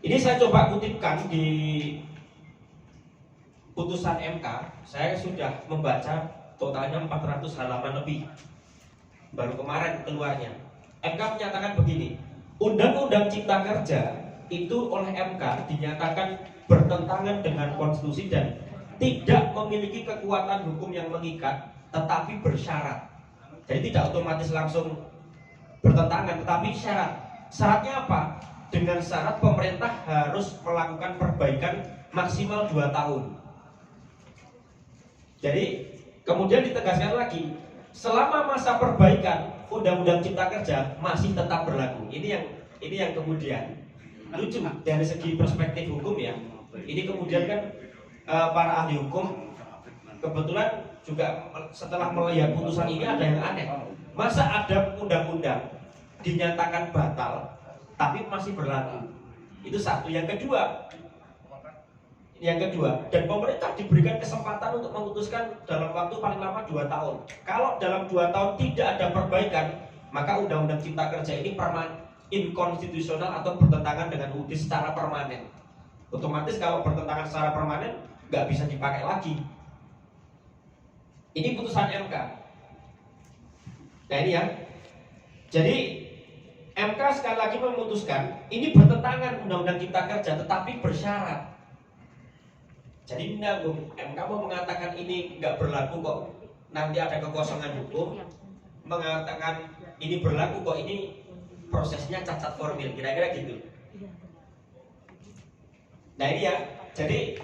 Ini saya coba kutipkan di putusan MK. Saya sudah membaca totalnya 400 halaman lebih. Baru kemarin keluarnya. MK menyatakan begini, Undang-Undang Cipta Kerja itu oleh MK dinyatakan bertentangan dengan konstitusi dan tidak memiliki kekuatan hukum yang mengikat, tetapi bersyarat. Jadi tidak otomatis langsung bertentangan, tetapi syarat. Syaratnya apa? Dengan syarat pemerintah harus melakukan perbaikan maksimal 2 tahun. Jadi kemudian ditegaskan lagi, selama masa perbaikan Undang-Undang Cipta Kerja masih tetap berlaku. Ini yang kemudian lucu dari segi perspektif hukum ya. Ini kemudian kan para ahli hukum kebetulan juga setelah melihat putusan ini ada yang aneh. Masa ada undang-undang dinyatakan batal tapi masih berlaku? Itu satu. Yang kedua, dan pemerintah diberikan kesempatan untuk memutuskan dalam waktu paling lama 2 tahun. Kalau dalam 2 tahun tidak ada perbaikan, maka Undang-Undang Cipta Kerja ini inkonstitusional atau bertentangan dengan UUD secara permanen. Otomatis kalau bertentangan secara permanen nggak bisa dipakai lagi. Ini putusan MK. Nah ini ya. Jadi MK sekali lagi memutuskan ini bertentangan Undang-Undang Cipta Kerja tetapi bersyarat. Jadi MK mau mengatakan ini nggak berlaku kok, nanti ada kekosongan hukum, mengatakan ini berlaku kok, ini prosesnya cacat formil, kira-kira gitu. Nah ini ya, jadi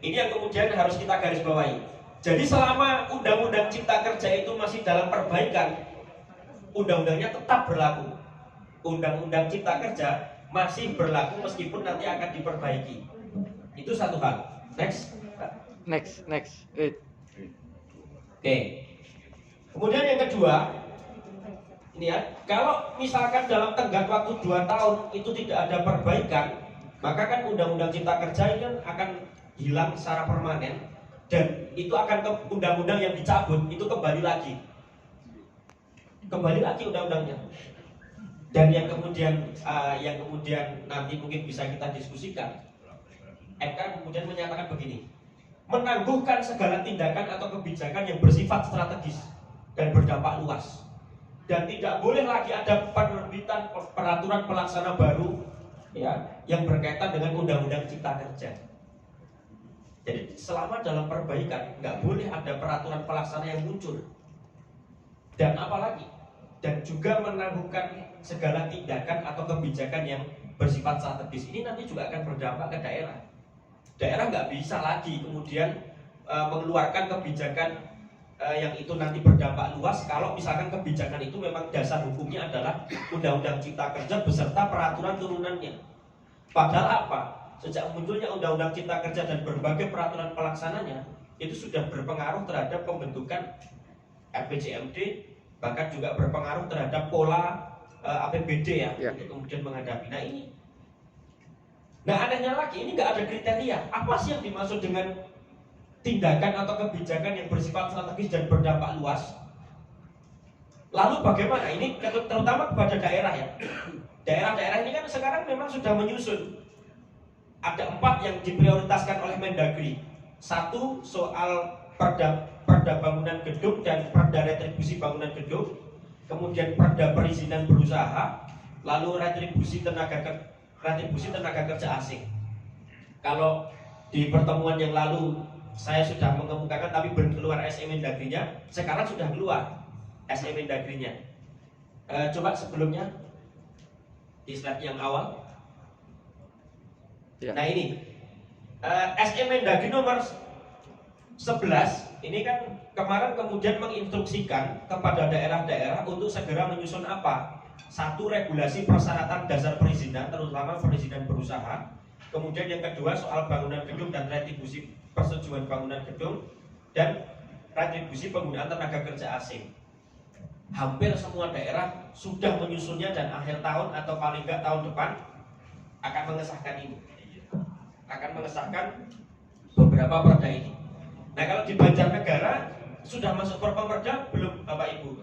ini yang kemudian harus kita garis bawahi. Jadi selama Undang-Undang Cipta Kerja itu masih dalam perbaikan, undang-undangnya tetap berlaku. Undang-Undang Cipta Kerja masih berlaku meskipun nanti akan diperbaiki. Itu satu hal. Next. Oke. Kemudian yang kedua, ini ya, kalau misalkan dalam tenggat waktu 2 tahun itu tidak ada perbaikan, maka kan Undang-Undang Cipta Kerja ini kan akan hilang secara permanen dan itu akan ke undang-undang yang dicabut itu kembali lagi undang-undangnya. Dan yang kemudian nanti mungkin bisa kita diskusikan, MK kemudian menyatakan begini, menangguhkan segala tindakan atau kebijakan yang bersifat strategis dan berdampak luas, dan tidak boleh lagi ada penerbitan peraturan pelaksana baru ya yang berkaitan dengan Undang-Undang Cipta Kerja. Jadi selama dalam perbaikan nggak boleh ada peraturan pelaksana yang muncul. Dan apalagi, dan juga menangguhkan segala tindakan atau kebijakan yang bersifat strategis. Ini nanti juga akan berdampak ke daerah. Daerah nggak bisa lagi kemudian mengeluarkan kebijakan yang itu nanti berdampak luas kalau misalkan kebijakan itu memang dasar hukumnya adalah Undang-Undang Cipta Kerja beserta peraturan turunannya. Padahal apa? Sejak munculnya Undang-Undang Cipta Kerja dan berbagai peraturan pelaksananya itu sudah berpengaruh terhadap pembentukan RPJMD, bahkan juga berpengaruh terhadap pola APBD ya untuk kemudian menghadapi. Nah ini. Nah anehnya lagi, ini nggak ada kriteria. Apa sih yang dimaksud dengan tindakan atau kebijakan yang bersifat strategis dan berdampak luas? Lalu bagaimana? Ini terutama kepada daerah ya. Daerah-daerah ini kan sekarang memang sudah menyusun. Ada 4 yang diprioritaskan oleh Mendagri. 1 soal perda bangunan gedung dan perda retribusi bangunan gedung, kemudian perda perizinan berusaha, lalu retribusi tenaga kerja asing. Kalau di pertemuan yang lalu saya sudah mengemukakan tapi belum keluar SE Mendagrinya, sekarang sudah keluar SE Mendagrinya. Coba sebelumnya di slide yang awal. Nah ini SE Mendagri nomor 11 ini kan kemarin kemudian menginstruksikan kepada daerah-daerah untuk segera menyusun apa? 1 regulasi persyaratan dasar perizinan, terutama perizinan berusaha. Kemudian yang kedua soal bangunan gedung dan retribusi persetujuan bangunan gedung dan retribusi penggunaan tenaga kerja asing. Hampir semua daerah sudah menyusunnya dan akhir tahun atau paling enggak tahun depan akan mengesahkan ini. Akan mengesahkan beberapa perda ini. Nah kalau di Banjarnegara sudah masuk Perda belum Bapak Ibu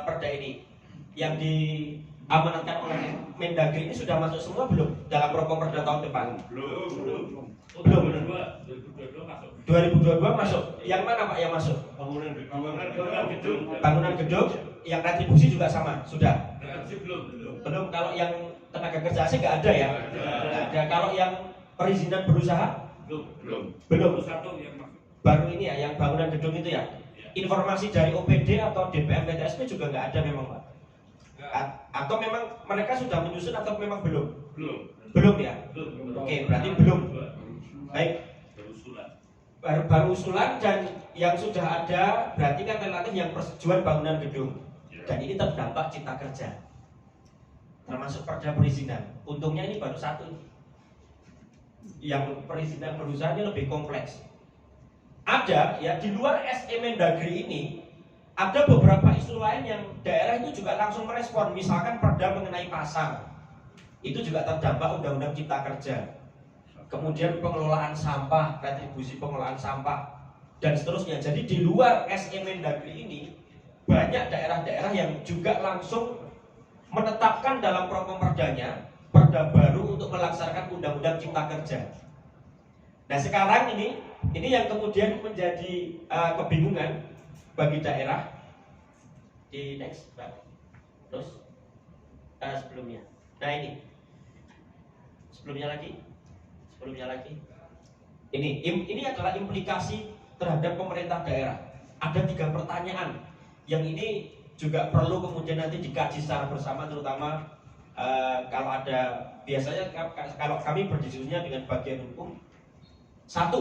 perda ini yang di diamanatkan oleh Mendagri ini sudah masuk semua belum dalam Properda tahun depan? Belum. 2022 masuk. Yang mana Pak yang masuk? Bangunan gedung. Bangunan gedung. Yang retribusi juga sama, sudah? Belum. Kalau yang tenaga kerja asing nggak ada ya? Nggak ada. Kalau yang perizinan berusaha? Belum. Baru ini ya, yang bangunan gedung itu ya? Informasi dari OPD atau DPM PTSP juga nggak ada memang Pak? Atau memang mereka sudah menyusun atau memang belum? Belum ya? Oke, berarti belum. Baik. Baru usulan dan yang sudah ada berarti kan relatif yang persetujuan bangunan gedung. Dan ini terdampak cipta kerja. Termasuk perda perizinan. Untungnya ini baru satu. Yang perizinan berusaha ini lebih kompleks. Ada ya di luar SE Mendagri ini ada beberapa isu lain yang daerah itu juga langsung merespon. Misalkan perda mengenai pasar, itu juga terdampak Undang-Undang Cipta Kerja. Kemudian pengelolaan sampah, retribusi pengelolaan sampah, dan seterusnya. Jadi di luar SE Mendagri ini banyak daerah-daerah yang juga langsung menetapkan dalam Perdanya perda baru untuk melaksanakan Undang-Undang Cipta Kerja. Nah sekarang ini yang kemudian menjadi kebingungan bagi daerah. Di next, terus sebelumnya. Nah ini sebelumnya lagi. Ini adalah implikasi terhadap pemerintah daerah. Ada 3 pertanyaan yang ini juga perlu kemudian nanti dikaji secara bersama, terutama kalau ada biasanya kalau kami berdiskusinya dengan bagian hukum. 1,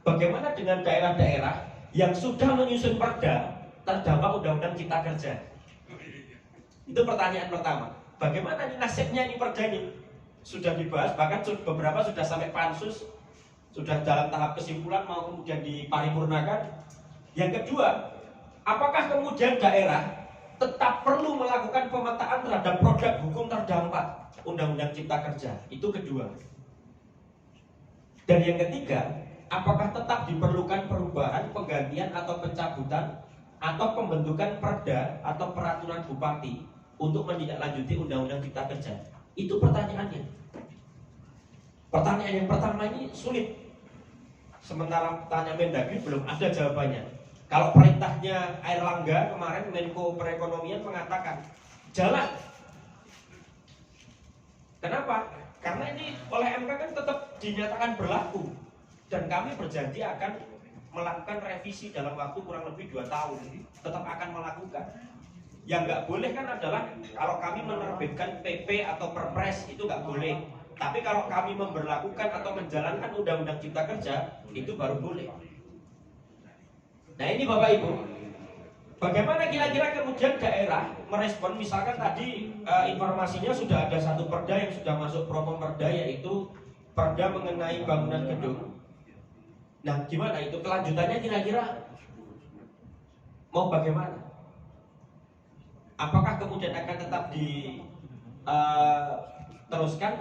bagaimana dengan daerah-daerah yang sudah menyusun perda terdampak Undang-Undang Cipta Kerja? Itu pertanyaan pertama. Bagaimana ini nasibnya ini perda ini? Sudah dibahas, bahkan beberapa sudah sampai pansus, sudah dalam tahap kesimpulan mau kemudian diparipurnakan. Yang kedua, apakah kemudian daerah tetap perlu melakukan pemetaan terhadap produk hukum terdampak Undang-Undang Cipta Kerja? Itu kedua. Dan yang ketiga, apakah tetap diperlukan perubahan, penggantian atau pencabutan atau pembentukan perda atau peraturan bupati untuk menindaklanjuti Undang-Undang Cipta Kerja? Itu pertanyaannya. Pertanyaan yang pertama ini sulit. Sementara pertanyaan Mendagri belum ada jawabannya. Kalau perintahnya Airlangga kemarin Menko Perekonomian mengatakan jalan. Kenapa? Karena ini oleh MK kan tetap dinyatakan berlaku. Dan kami berjanji akan melakukan revisi dalam waktu kurang lebih 2 tahun. Tetap akan melakukan. Yang nggak boleh kan adalah kalau kami menerbitkan PP atau Perpres itu nggak boleh. Tapi kalau kami memberlakukan atau menjalankan Undang-Undang Cipta Kerja itu baru boleh. Nah ini Bapak Ibu, bagaimana kira-kira kemudian daerah merespon? Misalkan tadi informasinya sudah ada satu perda yang sudah masuk Properda, yaitu perda mengenai bangunan gedung. Nah gimana itu kelanjutannya kira-kira mau bagaimana? Apakah kemudian akan tetap diteruskan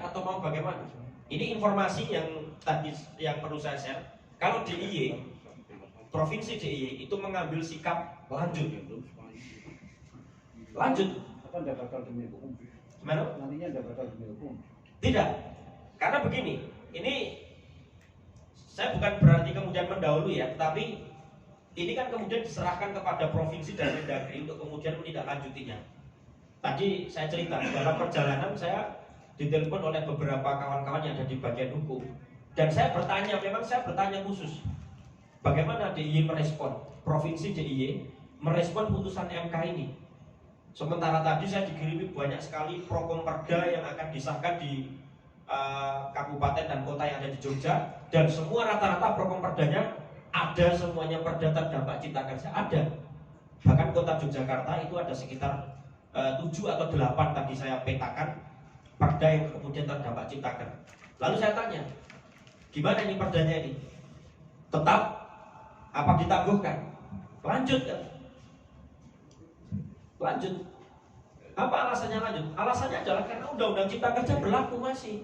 atau mau bagaimana? Ini informasi yang tadi yang perlu saya share. Kalau DIY, Provinsi DIY itu mengambil sikap lanjut. Apa tidak bakal demi hukum? Gimana? Nantinya tidak bakal demi hukum? Tidak, karena begini. Ini saya bukan berarti kemudian mendahului ya, tapi ini kan kemudian diserahkan kepada provinsi dan Mendagri untuk kemudian menindaklanjutinya. Tadi saya cerita dalam perjalanan saya ditelepon oleh beberapa kawan-kawan yang ada di bagian hukum, dan saya bertanya khusus. Bagaimana DIY merespon? Provinsi DIY merespon putusan MK ini. Sementara tadi saya dikirimi banyak sekali Properda yang akan disahkan di kabupaten dan kota yang ada di Jogja, dan semua rata-rata Properdanya ada, semuanya perda terdampak Cipta Kerja ada. Bahkan kota Yogyakarta itu ada sekitar 7 atau 8 tadi saya petakan perda yang kemudian terdampak Cipta Kerja. Lalu saya tanya, gimana ini perdanya ini? Tetap apa ditangguhkan? Lanjut kan? Lanjut. Apa alasannya lanjut? Alasannya adalah karena Undang-Undang Cipta Kerja berlaku masih.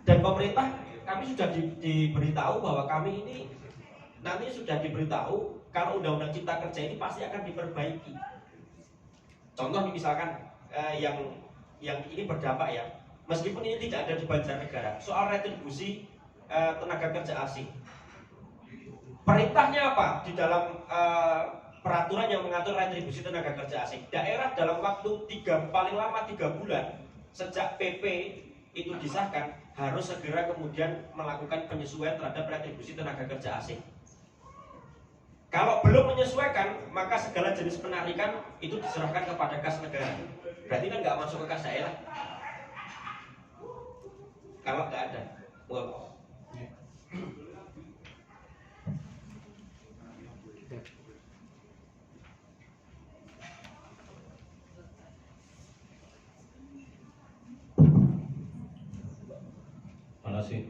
Dan pemerintah, kami sudah diberitahu bahwa kami ini nanti sudah diberitahu kalau Undang-Undang Cipta Kerja ini pasti akan diperbaiki. Contoh misalkan yang ini berdampak ya. Meskipun ini tidak ada di Banjarnegara, soal retribusi tenaga kerja asing. Perintahnya apa di dalam peraturan yang mengatur retribusi tenaga kerja asing? Daerah dalam waktu paling lama 3 bulan sejak PP itu disahkan harus segera kemudian melakukan penyesuaian terhadap retribusi tenaga kerja asing. Kalau belum menyesuaikan, maka segala jenis penarikan itu diserahkan kepada kas negara. Berarti kan nggak masuk ke kas daerah. Kalau nggak ada, mana sih?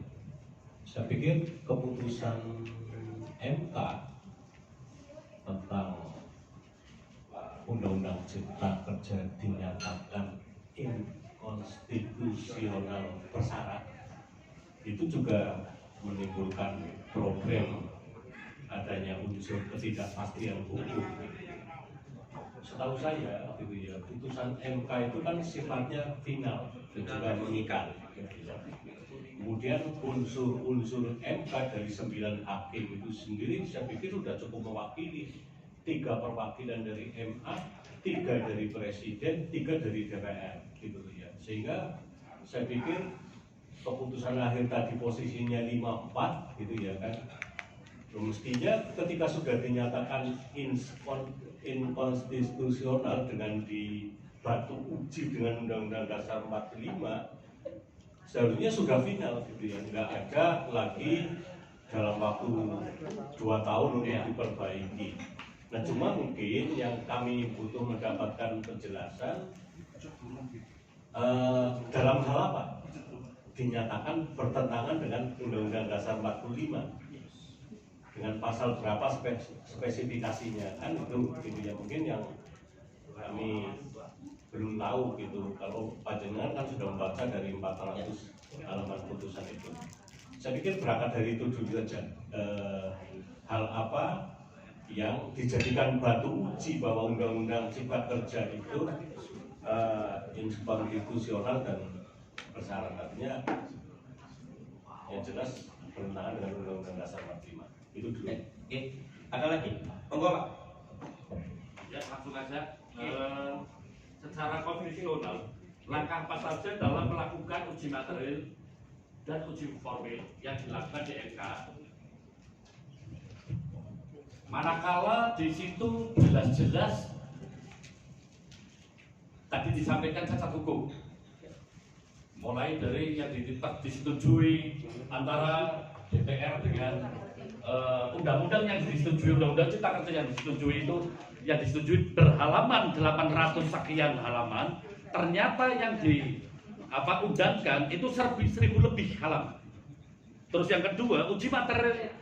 Saya pikir keputusan MK tentang Undang-Undang Cipta Kerja dinyatakan inkonstitusional bersyarat itu juga menimbulkan problem adanya unsur ketidakpastian hukum. Setahu saya, gitu ya, putusan MK itu kan sifatnya final dan juga mengikat. Kemudian unsur-unsur MK dari 9 hakim itu sendiri saya pikir sudah cukup mewakili 3 perwakilan dari MA, 3 dari Presiden, 3 dari DPR, gitu ya. Sehingga saya pikir keputusan akhir tadi posisinya 5-4, gitu ya kan. Mestinya ketika sudah dinyatakan inkonstitusional dengan dibatu uji dengan Undang-Undang Dasar 45, seharusnya sudah final gitu ya, nggak ada lagi dalam waktu 2 tahun untuk diperbaiki. Nah cuma mungkin yang kami butuh mendapatkan penjelasan dalam hal apa dinyatakan bertentangan dengan Undang-Undang Dasar 45 dengan pasal berapa spesifikasinya kan itu gitu ya, mungkin yang kami belum tahu gitu. Kalau panjenengan kan sudah membaca dari 400 halaman putusan itu. Saya pikir berangkat dari itu dulu saja. Hal apa yang dijadikan batu uji bahwa Undang-Undang Cipta Kerja itu inkonstitusional dan bersyarat, artinya yang jelas bertentangan dengan Undang-Undang Dasar 45. Itu dulu. Oke. Ada lagi? Monggo Pak. Ya langsung aja. Secara konstitusional, langkah apa saja dalam melakukan uji material dan uji formil yang dilakukan di MK, manakala di situ jelas-jelas tadi disampaikan cacat hukum, mulai dari yang disetujui antara DPR dengan undang-undang yang disetujui, undang-undang Cipta Kerja yang disetujui itu yang disetujui berhalaman 800 sekian halaman, ternyata yang diundangkan itu 1000 lebih halaman. Terus yang kedua, uji material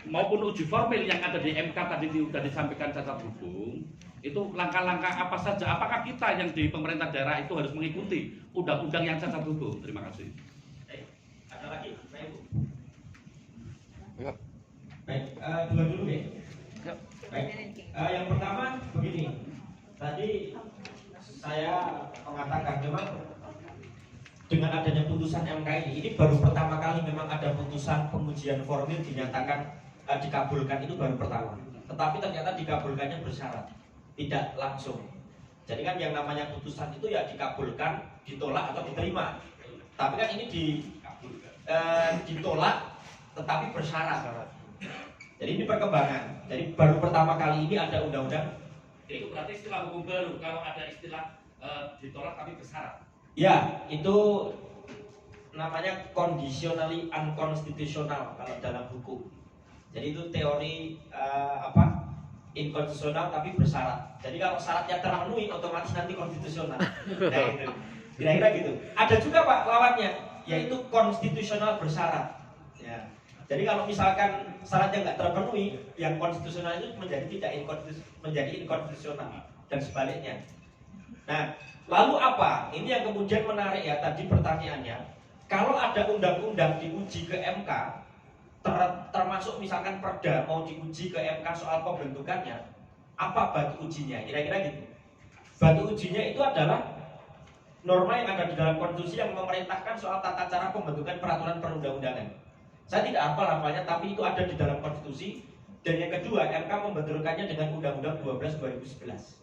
maupun uji formil yang ada di MK tadi sudah disampaikan cacat hukum, itu langkah-langkah apa saja? Apakah kita yang di pemerintah daerah itu harus mengikuti undang-undang yang cacat hukum? Terima kasih. Ada lagi, Pak Ibu? Ya. Baik, dua dulu deh. Baik, yang pertama begini. Tadi saya mengatakan memang dengan adanya putusan MK ini baru pertama kali memang ada putusan pengujian formil dinyatakan dikabulkan, itu baru pertama. Tetapi ternyata dikabulkannya bersyarat, tidak langsung. Jadi kan yang namanya putusan itu ya dikabulkan, ditolak atau diterima. Tapi kan ini ditolak tetapi bersyarat. Jadi ini perkembangan. Jadi baru pertama kali ini ada undang-undang. Itu berarti istilah hukum baru kalau ada istilah ditolak tapi bersyarat. Ya, itu namanya conditionally unconstitutional kalau dalam hukum. Jadi itu teori inkonstitusional tapi bersyarat. Jadi kalau syaratnya terpenuhi otomatis nanti konstitusional. Nah, gitu. Kira-kira gitu. Ada juga Pak lawannya, yaitu konstitusional bersyarat. Ya. Jadi kalau misalkan syaratnya nggak terpenuhi, yang konstitusional itu menjadi inkonstitusional dan sebaliknya. Nah, lalu apa? Ini yang kemudian menarik ya tadi pertanyaannya. Kalau ada undang-undang diuji ke MK, termasuk misalkan perda mau diuji ke MK soal pembentukannya, apa batu ujinya? Kira-kira gitu. Batu ujinya itu adalah norma yang ada di dalam konstitusi yang memerintahkan soal tata cara pembentukan peraturan perundang-undangan. Saya tidak hafal-hafalnya, tapi itu ada di dalam konstitusi. Dan yang kedua, MK membenturkannya dengan Undang-Undang 12 2011.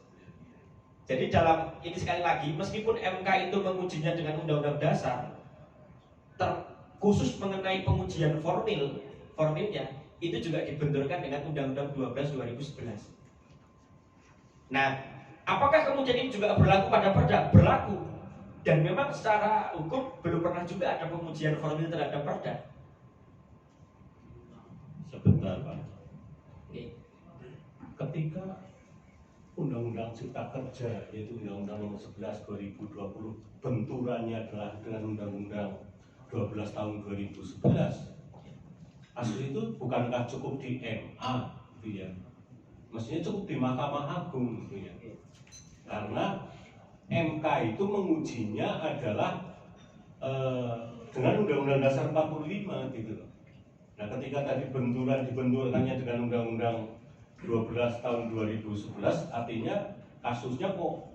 Jadi dalam ini sekali lagi, meskipun MK itu mengujinya dengan Undang-Undang Dasar, khusus mengenai pengujian formilnya itu juga dibenturkan dengan Undang-Undang 12 2011. Nah, apakah kemudian ini juga berlaku pada Perda? Berlaku. Dan memang secara hukum belum pernah juga ada pengujian formil terhadap Perda. Sebentar Pak. Oke. Ketika Undang-Undang Cipta Kerja yaitu Undang-Undang Nomor 11 2020 benturannya adalah dengan Undang-Undang 12 tahun 2011, kasus itu bukankah cukup di MA gitu ya? Mestinya cukup di Mahkamah Agung gitu ya. Karena MK itu mengujinya adalah dengan Undang-Undang Dasar 45 gitu loh. Nah, ketika tadi dibenturkannya dengan Undang-Undang 12 tahun 2011, artinya kasusnya kok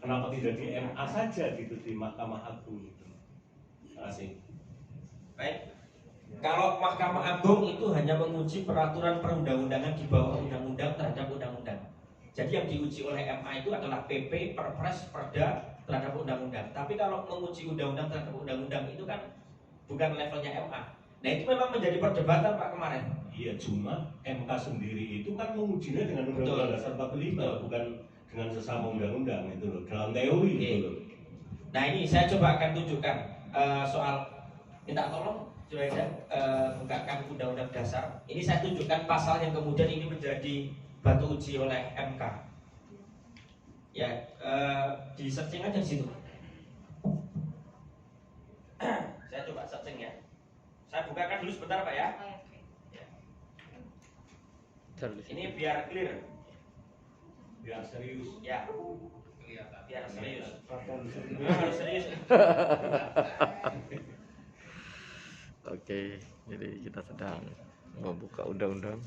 kenapa tidak di MA saja gitu, di Mahkamah Agung gitu. Terima kasih. Baik. Kalau Mahkamah Agung itu hanya menguji peraturan perundang-undangan di bawah undang-undang terhadap undang-undang. Jadi yang diuji oleh MA itu adalah PP, Perpres, Perda terhadap undang-undang. Tapi kalau menguji undang-undang terhadap undang-undang itu kan bukan levelnya MA. Nah, itu memang menjadi perdebatan Pak kemarin. Iya, cuma MK sendiri itu kan mengujinya dengan Undang-Undang Dasar 45, bukan dengan sesama undang-undang itu loh, dalam teori gitu loh. Nah, ini saya coba akan tunjukkan soal, minta tolong Juraida bukakan Undang-Undang Dasar. Ini saya tunjukkan pasal yang kemudian ini menjadi batu uji oleh MK. Ya, di searching aja di situ. Saya coba searching ya. Saya bukakan dulu sebentar Pak ya. Ini biar clear. Biar serius. Ya. Biar serius. Akan Harus serius. Oke, jadi kita sedang membuka undang-undang.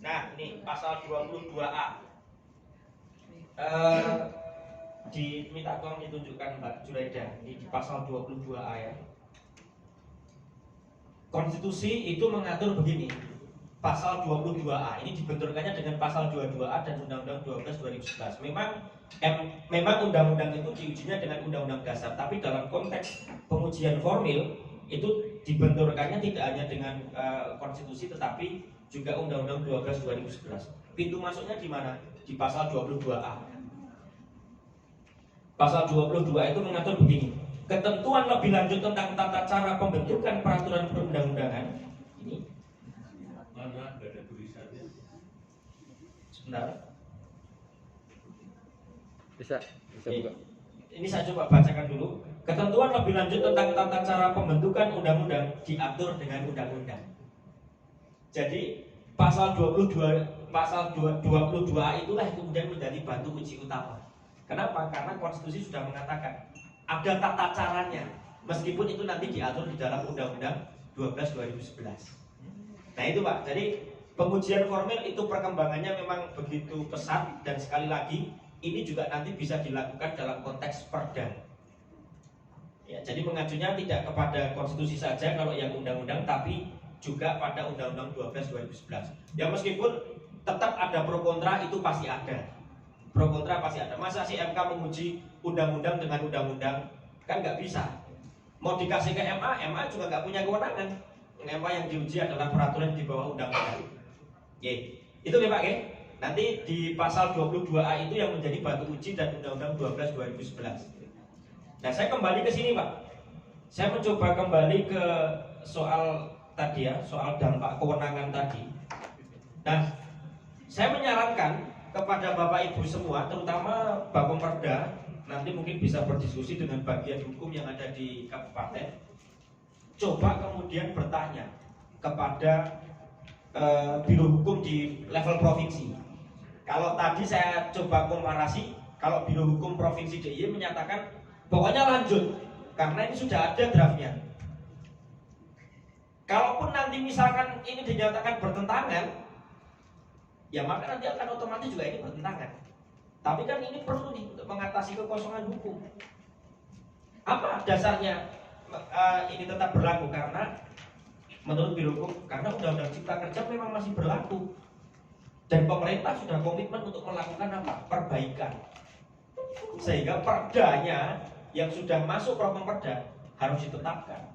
Nah, ini pasal 22A. Diminta tolong ditunjukkan Mbak Juraida. Ini di pasal 22A ya. Konstitusi itu mengatur begini. Pasal 22A ini dibenturkannya dengan pasal 22A dan Undang-Undang 12 2011. Memang undang-undang itu diujinya dengan Undang-Undang Dasar, tapi dalam konteks pengujian formil itu dibenturkannya tidak hanya dengan konstitusi tetapi juga Undang-Undang 12 2011. Pintu masuknya di mana? Di pasal 22A. Pasal 22 itu mengatur begini. Ketentuan lebih lanjut tentang tata cara pembentukan peraturan perundang-undangan. Ini Mana ada tulisannya? sebentar. Bisa buka. Ini saya coba bacakan dulu. Ketentuan lebih lanjut tentang tata cara pembentukan undang-undang diatur dengan undang-undang. Jadi pasal 22A itulah yang kemudian menjadi batu uji utama. Kenapa? Karena konstitusi sudah mengatakan ada tata caranya, meskipun itu nanti diatur di dalam Undang-Undang 12 2011. Nah itu Pak, jadi pengujian formil itu perkembangannya memang begitu pesat, dan sekali lagi ini juga nanti bisa dilakukan dalam konteks perda. Ya, jadi mengacunya tidak kepada konstitusi saja kalau yang undang-undang, tapi juga pada Undang-Undang 12 2011. Ya meskipun tetap ada pro kontra, itu pasti ada. Pro kontra pasti ada. Masa si MK menguji undang-undang dengan undang-undang? Kan nggak bisa. Mau dikasih ke MA, MA juga nggak punya kewenangan. MA yang diuji adalah peraturan di bawah undang-undang. Itu ya Pak. Nanti di pasal 22A itu yang menjadi batu uji dan Undang-Undang 12 2011. Nah, saya kembali ke sini Pak. Saya mencoba kembali ke soal tadi ya, soal dampak kewenangan tadi. Nah, saya menyarankan kepada Bapak Ibu semua, terutama Bapak Perda, nanti mungkin bisa berdiskusi dengan bagian hukum yang ada di kabupaten. Coba kemudian bertanya kepada biro hukum di level provinsi. Kalau tadi saya coba komparasi, kalau biro hukum provinsi DIY menyatakan pokoknya lanjut karena ini sudah ada draftnya. Kalaupun nanti misalkan ini dinyatakan bertentangan, ya maka nanti akan otomatis juga ini bertentangan. Tapi kan ini perlu nih untuk mengatasi kekosongan hukum. Apa dasarnya ini tetap berlaku? Karena menurut Biro Hukum, karena Undang-Undang Cipta Kerja memang masih berlaku dan pemerintah sudah komitmen untuk melakukan apa? Perbaikan. Sehingga perdanya yang sudah masuk program perda harus ditetapkan.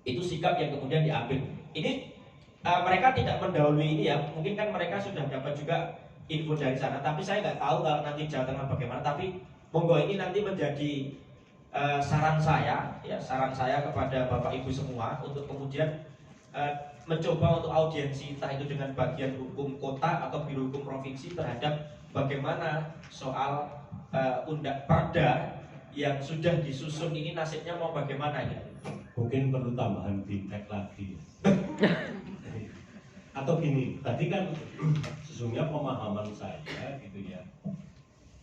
Itu sikap yang kemudian diambil. Ini mereka tidak mendahului ini ya. Mungkin kan mereka sudah dapat juga info dari sana. Tapi saya nggak tahu kalau nanti Jawa Tengah bagaimana. Tapi monggo ini nanti menjadi saran saya kepada Bapak Ibu semua untuk kemudian mencoba untuk audiensi entah itu dengan bagian hukum kota atau Biro Hukum provinsi terhadap bagaimana soal perda yang sudah disusun ini nasibnya mau bagaimana ya. Mungkin perlu tambahan bintang lagi. Atau gini, tadi kan sesungguhnya pemahaman saya gitu ya.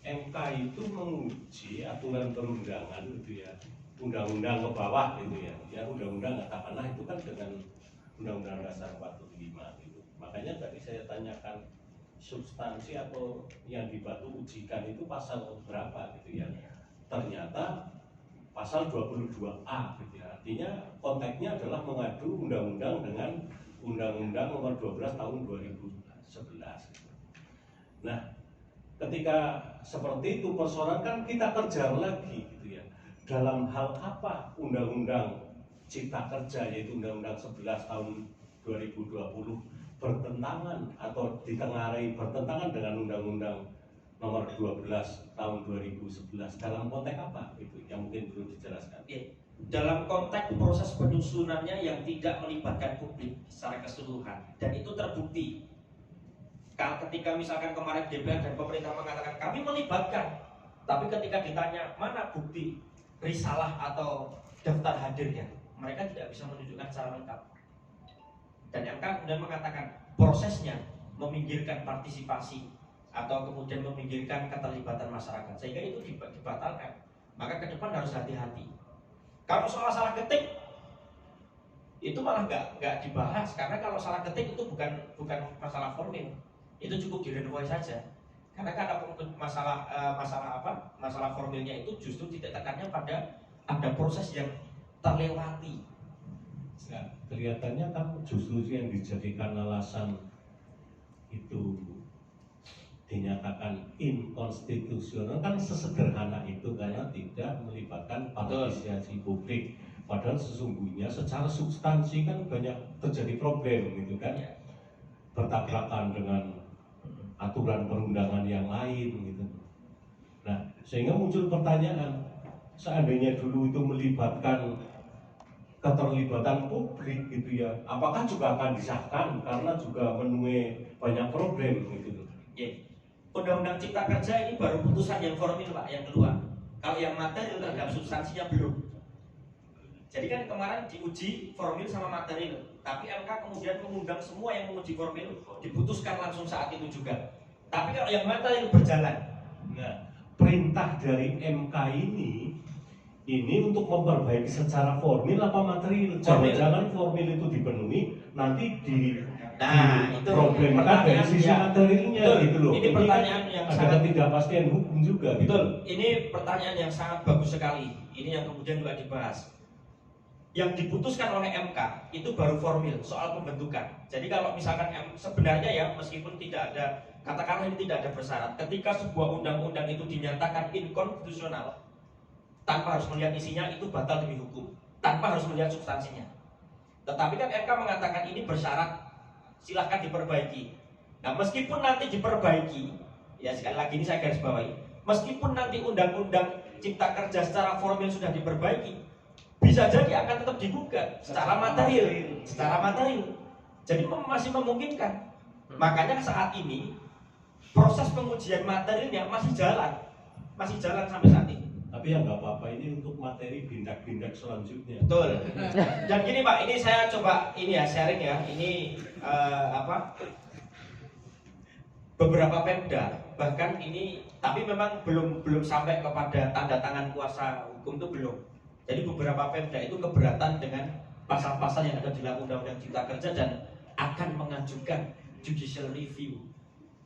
MK itu menguji aturan perundangan gitu ya, undang-undang ke bawah gitu ya. Ya undang-undang katakanlah itu kan dengan Undang-Undang Dasar 45 gitu. Makanya tadi saya tanyakan substansi atau yang dibatu ujikan itu pasal berapa gitu ya. Ternyata pasal 22A gitu ya. Artinya konteksnya adalah mengadu undang-undang dengan Undang-Undang Nomor 12 Tahun 2011 gitu. Nah, ketika seperti itu persoalan kan kita kerja lagi gitu ya. Dalam hal apa Undang-Undang Cipta Kerja yaitu Undang-Undang 11 Tahun 2020 bertentangan atau ditengarai bertentangan dengan Undang-Undang Nomor 12 Tahun 2011 dalam konteks apa itu yang mungkin perlu dijelaskan? Dalam konteks proses penyusunannya yang tidak melibatkan publik secara keseluruhan dan itu terbukti. Kalau ketika misalkan kemarin DPR dan pemerintah mengatakan kami melibatkan, tapi ketika ditanya mana bukti risalah atau daftar hadirnya, mereka tidak bisa menunjukkan secara lengkap. Dan MK kemudian mengatakan prosesnya meminggirkan partisipasi atau kemudian meminggirkan keterlibatan masyarakat sehingga itu dibatalkan. Maka ke depan harus hati-hati. Kalau soal salah ketik itu malah nggak dibahas karena kalau salah ketik itu bukan masalah formil, itu cukup direnvoy saja. Karena kalau masalah formilnya itu justru ditekannya pada ada proses yang terlewati. Nah, kelihatannya kan justru yang dijadikan alasan itu dinyatakan inkonstitusional kan sesederhana itu karena tidak melibatkan partisipasi publik. Padahal sesungguhnya secara substansi kan banyak terjadi problem gitu kan, bertabrakan dengan aturan perundangan yang lain gitu. Nah, sehingga muncul pertanyaan, seandainya dulu itu melibatkan keterlibatan publik gitu ya, apakah juga akan disahkan karena juga menuai banyak problem gitu. Undang-Undang Cipta Kerja ini baru putusan yang formil Pak, yang kedua. Kalau yang materi terhadap substansinya belum. Jadi kan kemarin diuji formil sama material, tapi MK kemudian mengundang semua yang menguji formil, diputuskan langsung saat itu juga. Tapi kalau yang material berjalan. Nah, perintah dari MK ini untuk memperbaiki secara formil apa material? Jangan-jangan formil itu dipenuhi, nanti itu problemkan dari sisi materialnya gitu loh. Ini pertanyaan yang ada sangat ketidakpastian hukum juga. Gitu. Betul. Ini pertanyaan yang sangat bagus sekali. Ini yang kemudian juga dibahas. Yang diputuskan oleh MK itu baru formil soal pembentukan. Jadi kalau misalkan sebenarnya ya meskipun tidak ada, katakanlah ini tidak ada bersyarat, ketika sebuah undang-undang itu dinyatakan inkonstitusional tanpa harus melihat isinya itu batal demi hukum, tanpa harus melihat substansinya. Tetapi kan MK mengatakan ini bersyarat, silahkan diperbaiki. Nah meskipun nanti diperbaiki, ya sekali lagi ini saya garis bawahi, meskipun nanti undang-undang Cipta Kerja secara formil sudah diperbaiki, bisa jadi akan tetap digugat secara material. Jadi masih memungkinkan. Makanya saat ini proses pengujian materialnya masih jalan sampai saat ini. Tapi ya nggak apa-apa, ini untuk materi bindak-bindak selanjutnya. Betul. Dan gini Pak, ini saya coba ini ya sharing ya. Ini beberapa Pemda bahkan ini, tapi memang belum sampai kepada tanda tangan kuasa hukum itu belum. Jadi beberapa Pemda itu keberatan dengan pasal-pasal yang ada di dalam Undang-Undang Cipta Kerja dan akan mengajukan judicial review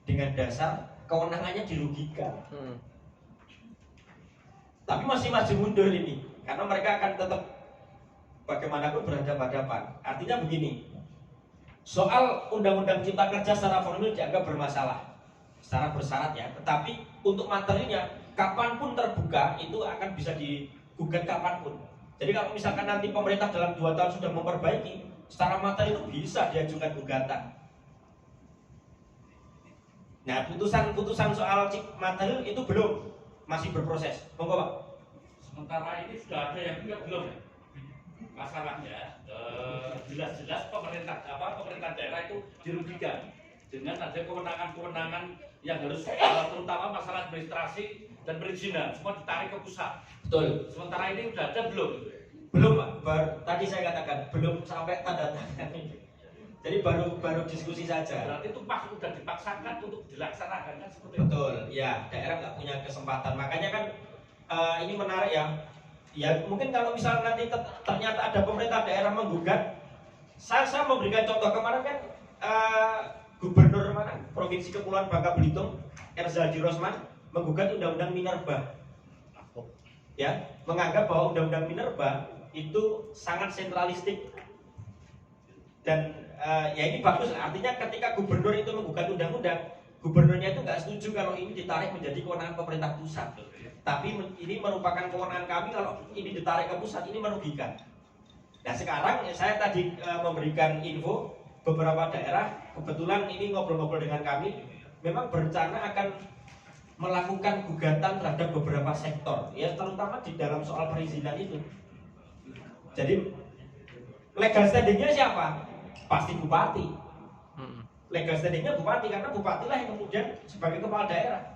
dengan dasar kewenangannya dirugikan. Tapi masih maju mundur ini, karena mereka akan tetap bagaimanapun berhadapan-hadapan. Artinya begini, soal undang-undang cipta kerja secara formil dianggap bermasalah, secara bersyarat ya. Tetapi untuk materinya, kapanpun terbuka itu akan bisa digugat kapanpun. Jadi kalau misalkan nanti pemerintah dalam 2 tahun sudah memperbaiki, secara materi itu bisa diajukan gugatan. Nah, putusan soal materi itu belum, masih berproses. Monggo Pak. Sementara ini sudah ada yang juga belum. Masalahnya jelas-jelas pemerintah daerah itu dirugikan dengan ada kewenangan-kewenangan yang harus terutama masalah administrasi dan perizinan semua ditarik ke pusat. Betul. Sementara ini sudah ada belum? Belum Pak. Tadi saya katakan belum sampai tanda tangan ini. Jadi baru diskusi saja. Berarti itu pas sudah dipaksakan untuk dilaksanakan kan seperti itu. Betul. Ya, daerah nggak punya kesempatan. Makanya kan ini menarik ya. Ya mungkin kalau misalnya nanti ternyata ada pemerintah daerah menggugat, saya memberikan contoh kemarin kan Gubernur mana Provinsi Kepulauan Bangka Belitung Erzaldi Rosman menggugat Undang-Undang Minerba, ya menganggap bahwa Undang-Undang Minerba itu sangat sentralistik dan ya ini bagus. Artinya ketika gubernur itu menggugat undang-undang, gubernurnya itu nggak setuju kalau ini ditarik menjadi kewenangan pemerintah pusat. Tapi ini merupakan kewenangan kami, kalau ini ditarik ke pusat ini merugikan. Nah sekarang saya tadi memberikan info beberapa daerah, kebetulan ini ngobrol-ngobrol dengan kami, memang berencana akan melakukan gugatan terhadap beberapa sektor, ya terutama di dalam soal perizinan itu. Jadi legal standingnya siapa? Pasti bupati. Legal standingnya bupati, karena bupatilah yang kemudian sebagai kepala daerah.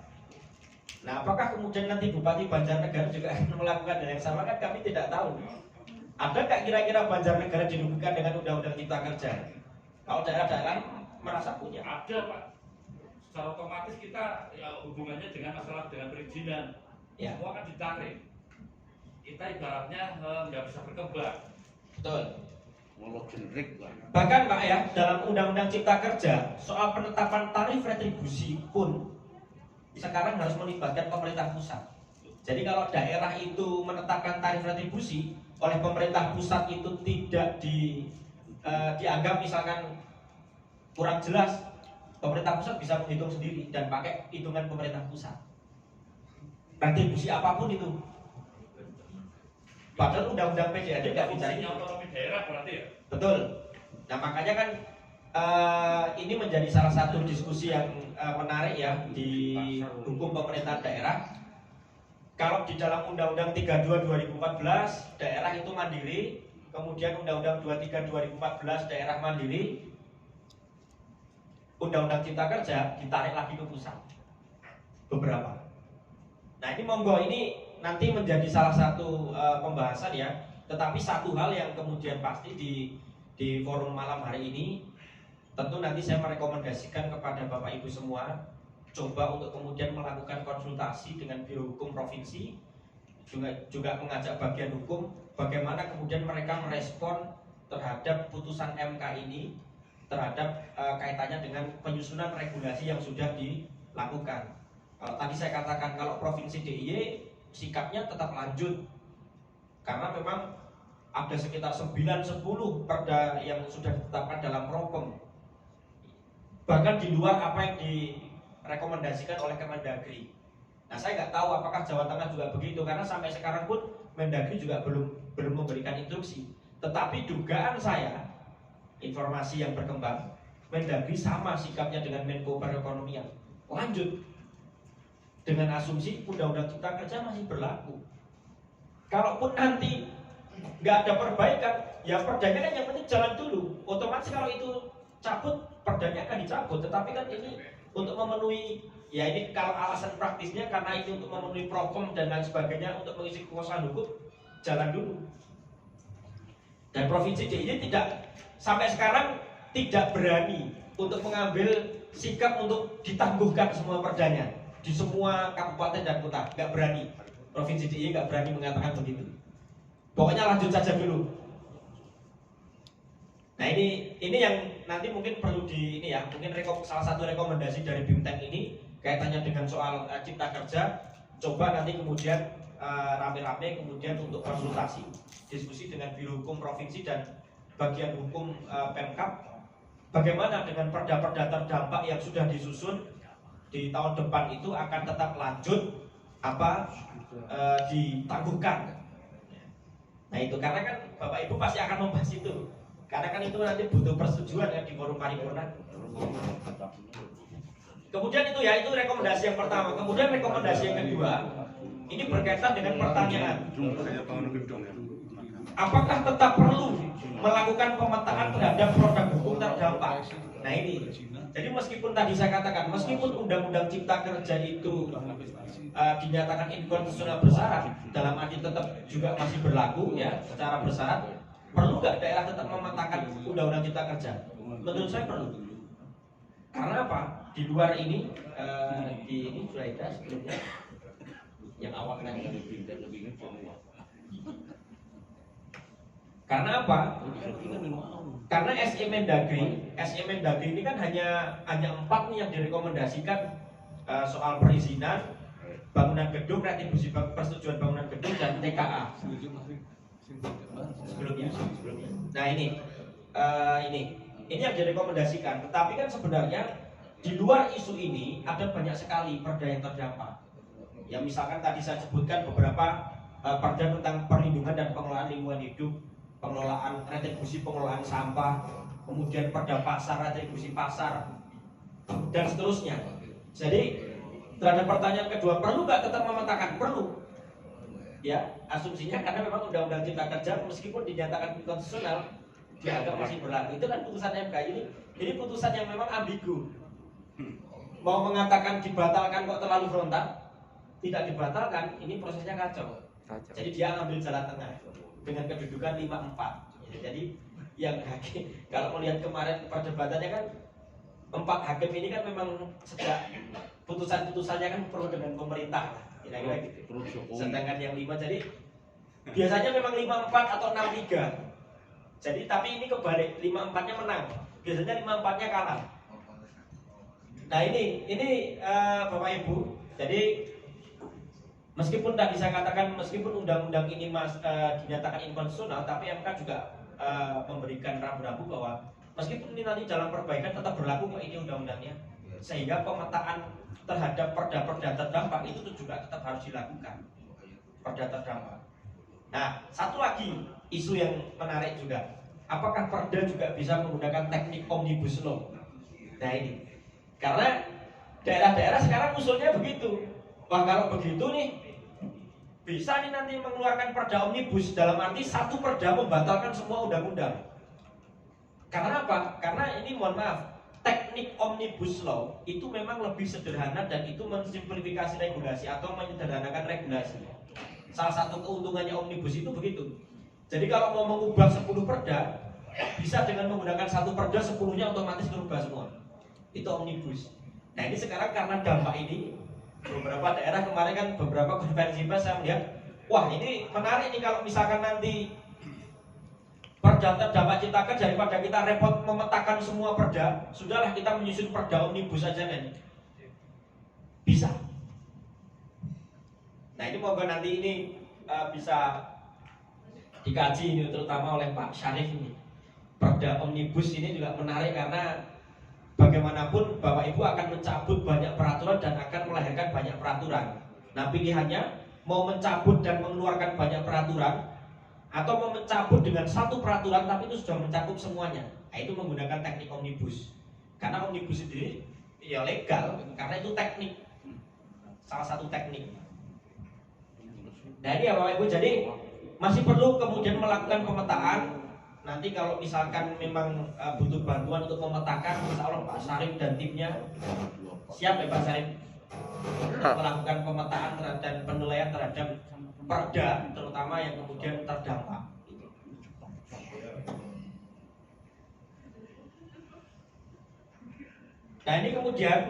Nah, apakah kemudian nanti Bupati Banjarnegara juga akan melakukan hal yang sama, kan kami tidak tahu. Ada nggak kira-kira Banjarnegara dirugikan dengan Undang-Undang Cipta Kerja? Kalau daerah-daerah merasa punya. Ada Pak. Secara otomatis kita ya, hubungannya dengan masalah dengan perizinan, Ya. semua kan ditarik. Kita ibaratnya nggak bisa berkembang. Betul. Walau generik lah. Bahkan Pak ya, dalam Undang-Undang Cipta Kerja soal penetapan tarif retribusi pun sekarang harus melibatkan pemerintah pusat. Jadi kalau daerah itu menetapkan tarif retribusi oleh pemerintah pusat itu tidak dianggap misalkan kurang jelas, pemerintah pusat bisa menghitung sendiri dan pakai hitungan pemerintah pusat. Retribusi apapun itu. Padahal undang-undang PJAD nggak bicara Fungsinya otonomi daerah berarti ya. betul. Nah makanya kan ini menjadi salah satu diskusi yang menarik ya di hukum pemerintahan daerah. Kalau di dalam Undang-Undang 32 2014 daerah itu mandiri, kemudian Undang-Undang 23 2014 daerah mandiri, Undang-Undang Cipta Kerja ditarik lagi ke pusat beberapa. Nah ini monggo, ini nanti menjadi salah satu pembahasan ya. Tetapi satu hal yang kemudian pasti di forum malam hari ini, tentu nanti saya merekomendasikan kepada Bapak Ibu semua coba untuk kemudian melakukan konsultasi dengan Biro Hukum Provinsi, juga mengajak bagian hukum bagaimana kemudian mereka merespon terhadap putusan MK ini, terhadap kaitannya dengan penyusunan regulasi yang sudah dilakukan. Kalau tadi saya katakan kalau Provinsi DIY sikapnya tetap lanjut, karena memang ada sekitar 9-10 perda yang sudah ditetapkan dalam Propem, bahkan di luar apa yang direkomendasikan oleh Kemendagri. Nah saya nggak tahu apakah Jawa Tengah juga begitu, karena sampai sekarang pun Mendagri juga belum memberikan instruksi. Tetapi dugaan saya, informasi yang berkembang, Mendagri sama sikapnya dengan Menko Perekonomian, lanjut dengan asumsi Undang-Undang Cipta Kerja masih berlaku. Kalaupun nanti nggak ada perbaikan, ya perdanya kan yang penting jalan dulu. Otomatis kalau itu cabut, perdanya akan dicabut. Tetapi kan ini untuk memenuhi, ya ini kalau alasan praktisnya karena ini untuk memenuhi Propem dan lain sebagainya, untuk mengisi kekuasaan hukum, jalan dulu. Dan Provinsi DIY tidak, sampai sekarang tidak berani untuk mengambil sikap untuk ditangguhkan semua perdanya di semua kabupaten dan kota, nggak berani. Provinsi DIY nggak berani mengatakan begitu. Pokoknya lanjut saja dulu. Nah ini yang nanti mungkin perlu di ini ya, mungkin salah satu rekomendasi dari BIMTEK ini kaitannya dengan soal cipta kerja, coba nanti kemudian rame-rame kemudian untuk konsultasi, diskusi dengan Biro Hukum Provinsi dan bagian hukum Pemkab, bagaimana dengan perda-perda terdampak yang sudah disusun di tahun depan itu akan tetap lanjut apa ditangguhkan. Nah itu karena kan Bapak Ibu pasti akan membahas itu, karena kan itu nanti butuh persetujuan ya di forum paripurna. Kemudian itu ya, itu rekomendasi yang pertama. Kemudian rekomendasi yang kedua, ini berkaitan dengan pertanyaan, apakah tetap perlu melakukan pemetaan terhadap produk hukum terdampak? Nah ini, jadi meskipun tadi saya katakan, meskipun Undang-Undang Cipta Kerja itu dinyatakan inkonstitusional bersyarat, dalam arti tetap juga masih berlaku ya secara bersyarat, perlu nggak daerah tetap memetakan Undang-Undang Cipta Kerja? Menurut saya perlu. Karena apa? Di luar ini, di ini sudah ada sebelumnya yang awal tadi. Karena apa? Karena SE Mendagri ini kan hanya 4 nih yang direkomendasikan, soal perizinan, bangunan gedung, retribusi persetujuan bangunan gedung dan TKA. Sebelumnya. Nah ini yang direkomendasikan. Tetapi kan sebenarnya di luar isu ini ada banyak sekali perda yang terdampak. Ya misalkan tadi saya sebutkan beberapa perda tentang perlindungan dan pengelolaan lingkungan hidup, pengelolaan retribusi pengelolaan sampah, kemudian perda pasar, retribusi pasar, dan seterusnya. Jadi terhadap pertanyaan kedua, perlu nggak tetap memetakan? Perlu. Ya, asumsinya karena memang Undang-Undang Cipta Kerja meskipun dinyatakan inkonstitusional, dianggap masih berlaku. Itu kan putusan MK ini putusan yang memang ambigu. Mau mengatakan dibatalkan kok terlalu frontal, tidak dibatalkan, ini prosesnya kacau. Jadi dia ambil jalan tengah dengan kedudukan 5-4. Jadi yang hakim, kalau melihat kemarin perdebatannya kan 4 hakim ini kan memang sejak putusan-putusannya kan perlu dengan pemerintah, kira-kira gitu. Sedangkan yang 5 jadi biasanya memang 5-4 atau 6-3. Jadi tapi ini kebalik, 5-4-nya menang, biasanya 5-4-nya kalah. Nah ini Bapak Ibu, jadi meskipun tadi saya katakan meskipun undang-undang ini dinyatakan inkonstitusional, tapi MK juga memberikan rambu-rambu bahwa meskipun ini nanti dalam perbaikan tetap berlaku kok ini undang-undangnya, sehingga pemetaan terhadap perda-perda terdampak itu juga tetap harus dilakukan, perda terdampak. Nah satu lagi isu yang menarik juga, apakah perda juga bisa menggunakan teknik omnibus law? Nah ini karena daerah-daerah sekarang usulnya begitu. Wah kalau begitu nih bisa nih nanti mengeluarkan perda omnibus, dalam arti satu perda membatalkan semua undang-undang. Karena apa? Karena ini mohon maaf, teknik omnibus law itu memang lebih sederhana dan itu mensimplifikasi regulasi atau menyederhanakan regulasi. Salah satu keuntungannya omnibus itu begitu. Jadi kalau mau mengubah 10 perda, bisa dengan menggunakan satu perda 10-nya otomatis berubah semua. Itu omnibus. Nah ini sekarang karena dampak ini, beberapa daerah kemarin kan beberapa konferensi pers saya melihat, wah ini menarik nih kalau misalkan nanti perda terdampak cipta kerja, daripada kita repot memetakan semua perda, sudahlah kita menyusun perda omnibus saja kan. Bisa. Nah ini moga nanti ini bisa dikaji ini terutama oleh Pak Syarif ini. Perda omnibus ini juga menarik karena bagaimanapun Bapak Ibu akan mencabut banyak peraturan dan akan melahirkan banyak peraturan. Nah pilihannya mau mencabut dan mengeluarkan banyak peraturan, atau mau mencabut dengan satu peraturan tapi itu sudah mencakup semuanya. Nah itu menggunakan teknik omnibus. Karena omnibus sendiri ya legal, karena itu teknik, salah satu teknik. Nah ini ya Bapak Ibu, jadi masih perlu kemudian melakukan pemetaan. Nanti kalau misalkan memang butuh bantuan untuk memetakan, insya Allah Pak Syarif dan timnya siap ya Pak Syarif melakukan pemetaan dan penilaian terhadap perda, terutama yang kemudian terdampak. Nah ini kemudian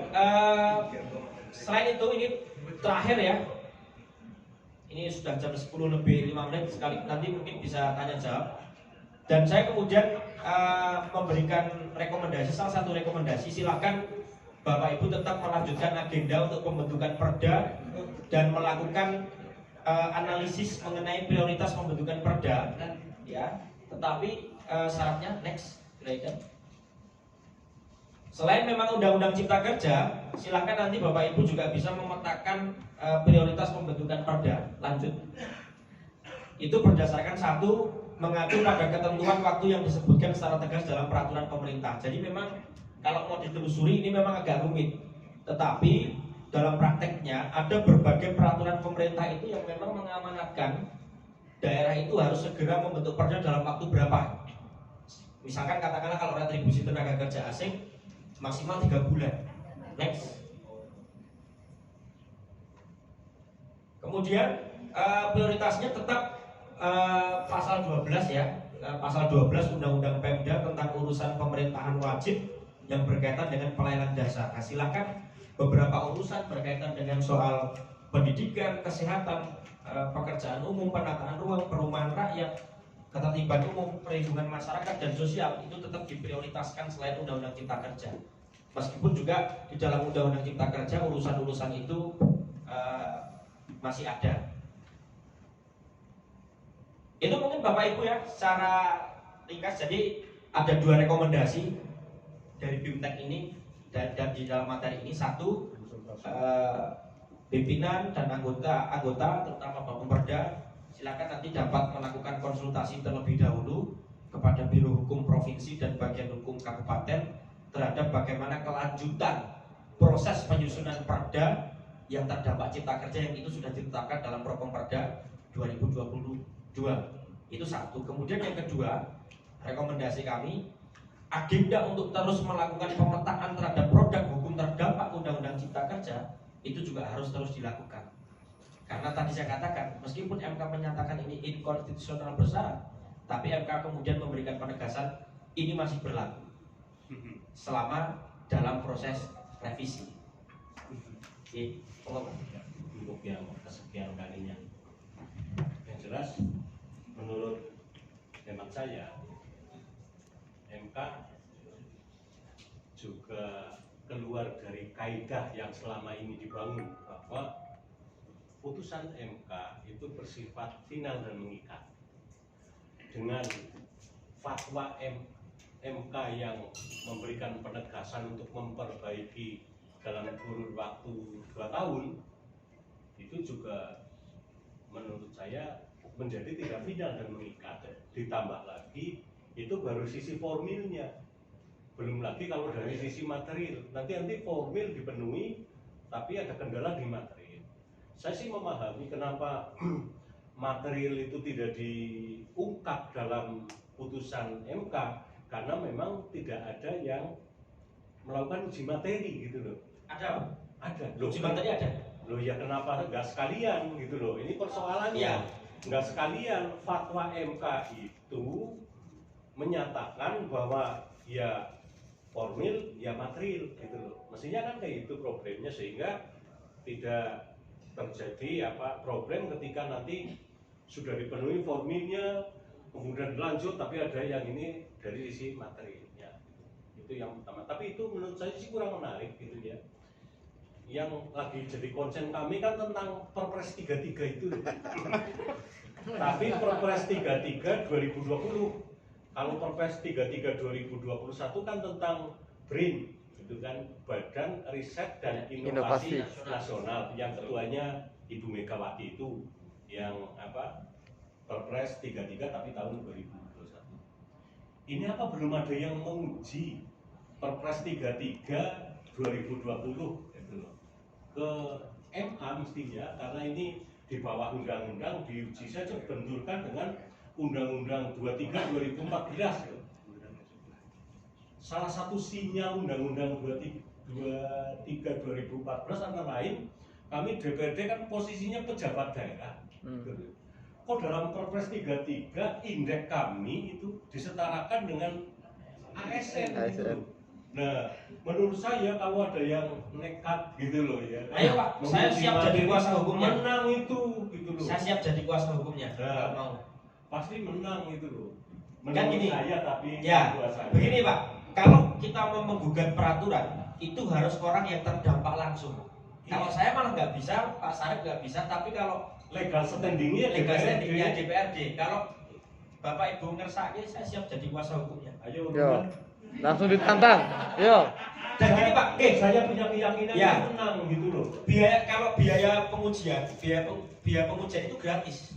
selain itu ini terakhir ya, ini sudah jam 10 lebih 5 menit sekali, nanti mungkin bisa tanya jawab. Dan saya kemudian memberikan rekomendasi, salah satu rekomendasi, silakan Bapak Ibu tetap melanjutkan agenda untuk pembentukan perda dan melakukan analisis mengenai prioritas pembentukan perda, ya. Tetapi syaratnya next, silahkan. Selain memang Undang-Undang Cipta Kerja, silakan nanti Bapak Ibu juga bisa memetakan prioritas pembentukan perda. Lanjut. Itu berdasarkan satu, mengacu pada ketentuan waktu yang disebutkan secara tegas dalam peraturan pemerintah. Jadi memang kalau mau ditelusuri ini memang agak rumit. Tetapi dalam prakteknya ada berbagai peraturan pemerintah itu yang memang mengamanatkan daerah itu harus segera membentuk perda dalam waktu berapa. Misalkan katakanlah kalau retribusi tenaga kerja asing maksimal 3 bulan. Next. Kemudian prioritasnya tetap pasal 12 ya. Pasal 12 Undang-Undang Pemda tentang urusan pemerintahan wajib yang berkaitan dengan pelayanan dasar. Nah, silakan beberapa urusan berkaitan dengan soal pendidikan, kesehatan, pekerjaan umum, penataan ruang, perumahan rakyat, ketertiban umum, perlindungan masyarakat dan sosial itu tetap diprioritaskan selain Undang-Undang Cipta Kerja. Meskipun juga di dalam Undang-Undang Cipta Kerja urusan-urusan itu masih ada. Itu mungkin Bapak Ibu ya secara ringkas. Jadi ada 2 rekomendasi dari BIMTEK ini dan di dalam materi ini. Satu, pimpinan dan anggota terutama Bapemperda silakan nanti dapat melakukan konsultasi terlebih dahulu kepada Biro Hukum Provinsi dan Bagian Hukum Kabupaten terhadap bagaimana kelanjutan proses penyusunan perda yang terdampak Cipta Kerja yang itu sudah ditetapkan dalam Propemperda 2022. Itu satu. Kemudian yang kedua, rekomendasi kami, agenda untuk terus melakukan pemetaan terhadap produk hukum terdampak Undang-Undang Cipta Kerja itu juga harus terus dilakukan. Karena tadi saya katakan, meskipun MK menyatakan ini inkonstitusional bersyarat, tapi MK kemudian memberikan penegasan ini masih berlaku selama dalam proses revisi. Oke, Untuk yang kesekian kalinya. Yang jelas, menurut hemat saya, MK juga keluar dari kaidah yang selama ini dibangun bahwa putusan MK itu bersifat final dan mengikat. Dengan fatwa MK yang memberikan penegasan untuk memperbaiki dalam kurun waktu 2 tahun, itu juga menurut saya menjadi tidak final dan mengikat. Ditambah lagi itu baru sisi formilnya, belum lagi kalau dari sisi material. Nanti formil dipenuhi tapi ada kendala di material. Saya sih memahami kenapa material itu tidak diungkap dalam putusan MK, karena memang tidak ada yang melakukan uji materi gitu loh. ada Loh, uji materi ada. Loh ya kenapa nggak sekalian gitu loh? Ini persoalannya. Ya. Nggak sekalian. Fatwa MK itu menyatakan bahwa ya formil ya material gitu loh. Mestinya kan kayak itu problemnya, sehingga tidak terjadi problem ketika nanti sudah dipenuhi formilnya kemudian lanjut tapi ada yang ini dari sisi materialnya. Itu yang pertama. Tapi itu menurut saya sih kurang menarik gitu ya. Yang lagi jadi konsen kami kan tentang Perpres 33 itu. Tapi Perpres 33 2020. Kalau Perpres 33 2021 kan tentang BRIN, itu kan Badan Riset dan Inovasi Nasional, yang ketuanya Ibu Megawati itu, yang Perpres 33 tapi tahun 2021. Ini apa belum ada yang menguji Perpres 33 2020 gitu loh ke MA mestinya, karena ini di bawah undang-undang, diuji saja benturkan dengan Undang-Undang 23 2014. Salah satu sinyal Undang-Undang 23 2014 antara lain kami DPRD kan posisinya pejabat daerah. Kok dalam Perpres 33 indeks kami itu disetarakan dengan ASN gitu. Nah, menurut saya kalau ada yang nekat gitu loh ya. Ayo Pak, saya siap jadi kuasa hukumnya. Menang itu gitu loh. Saya siap jadi kuasa hukumnya. Nah, mau. pasti menang itu loh. Kan Menurut gini. saya tapi Ya, buat saya. begini Pak, kalau kita mau menggugat peraturan itu harus orang yang terdampak langsung. Kalau saya malah nggak bisa, Pak Sarip nggak bisa, tapi kalau legal standingnya legal DPRD. standingnya DPRD, kalau Bapak Ibu ngersake, saya siap jadi kuasa hukumnya. Ayo, Yo, langsung ditantang. Yo, Dan gini Pak, saya punya keyakinan Ya. yang menang gitu loh. kalau biaya pengujian itu gratis,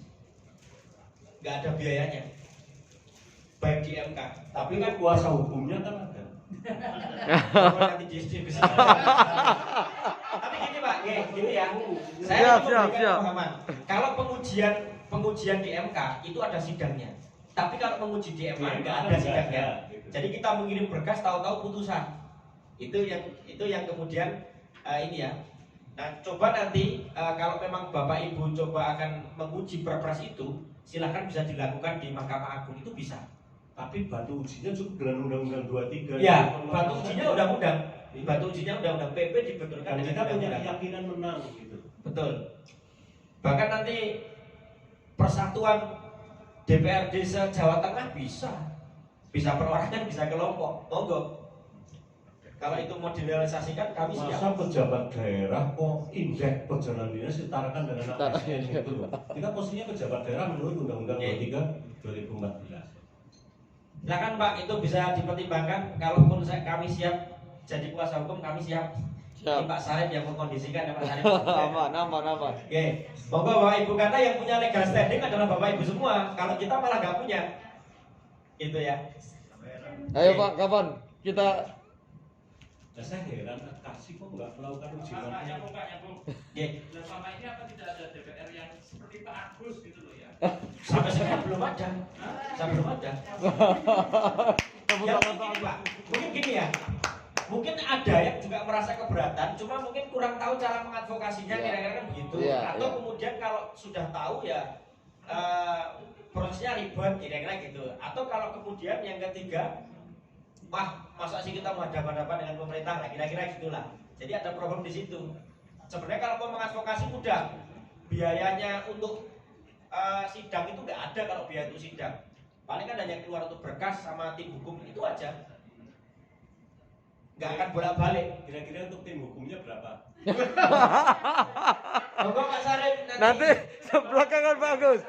nggak ada biayanya, baik di MK. Tapi kan kuasa hukumnya kan ada. Nanti diskusi. Tapi gini Pak, gini ya. Saya Siap, ini siap, memberikan siap. pemahaman. Kalau pengujian di MK itu ada sidangnya. Tapi kalau menguji di MK nggak ada sidangnya. Jadi kita mengirim berkas tahu-tahu putusan. Itu yang kemudian ini ya. Nah, coba nanti kalau memang Bapak Ibu coba akan menguji perpres itu, silahkan bisa dilakukan di Mahkamah Agung, itu bisa. Tapi batu ujinya cukup dengan Undang-Undang 23. Ya, batu ujinya undang-undang. Batu ujinya undang-undang PP dibetulkan Dan dengan kita punya undang-undang. keyakinan menang gitu. Betul. Bahkan nanti persatuan DPRD se-Jawa Tengah bisa perorangan, bisa kelompok. Monggo. Kalau itu mau direalisasikan kami Masa siap. pejabat daerah kok indeks perjalanan dinas setarakan dengan ASN gitu loh. Kita posisinya pejabat daerah menurut Undang-Undang 23 2014. Silakan Pak, itu bisa dipertimbangkan. Kalaupun kami siap jadi kuasa hukum, kami siap. Ini siap. Pak Sarip yang mengkondisikan ya Pak Sarip. Aman, aman, aman. Oke, monggo Bapak Ibu, karena yang punya legal standing adalah Bapak Ibu semua. Kalau kita malah nggak punya, gitu ya. Ayo Pak, kapan kita Nah, saya heran, kasih kok nggak melakukan uji Pak, materi. nyambung Pak, nyambung. Oke, Nah, selama ini apa tidak ada DPR yang seperti Pak Agus gitu loh ya? sampai sekarang belum ada. Sampai belum ada. Ya, mungkin gini, Pak. Mungkin gini ya. Mungkin ada yang juga merasa keberatan, cuma mungkin kurang tahu cara mengadvokasinya, Iya. kira-kira kan begitu. Iya, Atau iya. kemudian kalau sudah tahu ya prosesnya ribet, kira-kira gitu. Atau kalau kemudian yang ketiga, wah masa sih kita mau hadapan-hadapan dengan pemerintah, lah kira-kira gitulah. Jadi ada problem di situ. Sebenarnya kalau mau mengadvokasi mudah, biayanya untuk sidang itu nggak ada kalau biaya untuk sidang. Paling kan hanya keluar untuk berkas sama tim hukum, itu aja. Nggak akan bolak-balik. Kira-kira untuk tim hukumnya berapa? Monggo Pak Sarip nanti sebelakangan Pak Agus.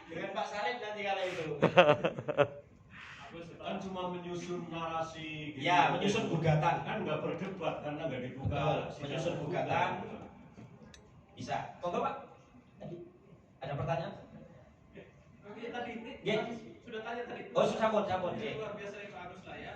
dengan Pak Sarip nanti kalau itu. Kan cuma menyusun narasi gitu. Ya, menyusun gugatan. Kan nggak berdebat karena nggak dibuka. Betul, sidang menyusun terbuka. gugatan. Bisa. Monggo Pak. Tadi ada pertanyaan? Oke, tadi Ya. sudah tanya tadi. Oh, sabun. Ini luar biasa dari Pak Agus lah ya.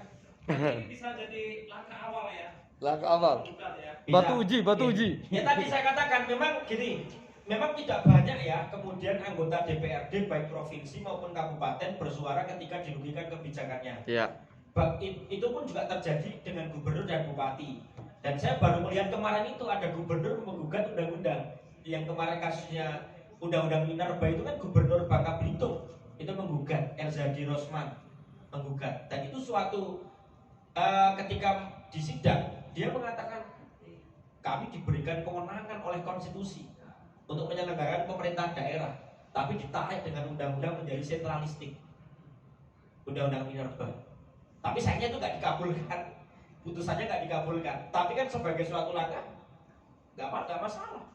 Ini bisa jadi langkah awal ya. Langkah awal. Bukan ya. Bisa. Batu uji, batu Ya. uji. Ya tadi saya katakan memang gini, memang tidak banyak ya kemudian anggota DPRD baik provinsi maupun kabupaten bersuara ketika dirugikan kebijakannya. Iya. Itu pun juga terjadi dengan gubernur dan bupati. Dan saya baru melihat kemarin itu ada gubernur menggugat undang-undang. Yang kemarin kasusnya undang-undang Minerba itu kan gubernur Bangka Belitung itu menggugat, Elzadi Rosman menggugat. Dan itu suatu ketika di sidang dia mengatakan kami diberikan kewenangan oleh konstitusi untuk menyelenggarakan pemerintahan daerah, tapi ditarik dengan undang-undang menjadi sentralistik, undang-undang Minerba. Tapi sayangnya itu nggak dikabulkan, putusannya nggak dikabulkan. Tapi kan sebagai suatu langkah nggak masalah.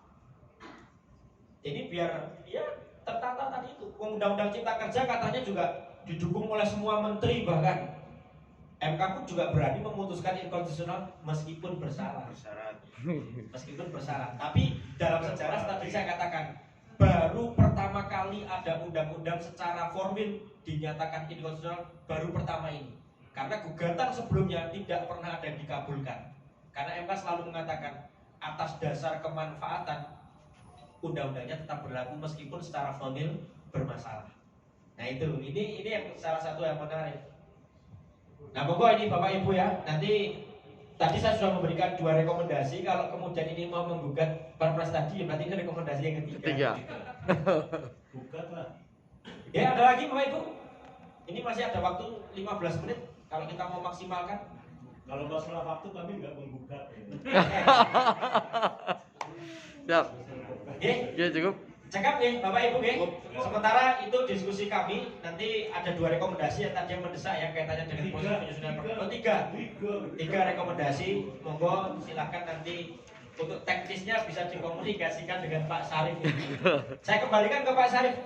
Jadi biar ya tertata tadi itu. Undang-undang Cipta Kerja katanya juga didukung oleh semua menteri, bahkan MK pun juga berani memutuskan inkonstitusional meskipun bersalah. Meskipun bersalah. Tapi dalam sejarah tadi saya katakan baru pertama kali ada undang-undang secara formil dinyatakan inkonstitusional baru pertama ini. Karena gugatan sebelumnya tidak pernah ada yang dikabulkan. Karena MK selalu mengatakan atas dasar kemanfaatan undang-undangnya tetap berlaku meskipun secara formil bermasalah. Nah itu, ini yang salah satu yang menarik. Nah pokok ini Bapak Ibu ya, nanti tadi saya sudah memberikan 2 rekomendasi. Kalau kemudian ini mau menggugat perpres tadi, berarti ini rekomendasi yang ketiga. Gugat lah. Ya ada lagi Bapak Ibu. Ini masih ada waktu 15 menit kalau kita mau maksimalkan. Kalau masalah waktu kami nggak menggugat. Siap. Ya, Ya cukup. Cakap nih Bapak Ibu nih. Sementara itu diskusi kami nanti ada 2 rekomendasi yang tadi yang mendesak yang kaitannya dengan proses penyusunan pergub. 3 rekomendasi. Monggo silakan nanti untuk teknisnya bisa dikomunikasikan dengan Pak Sarif. Saya kembalikan ke Pak Sarif.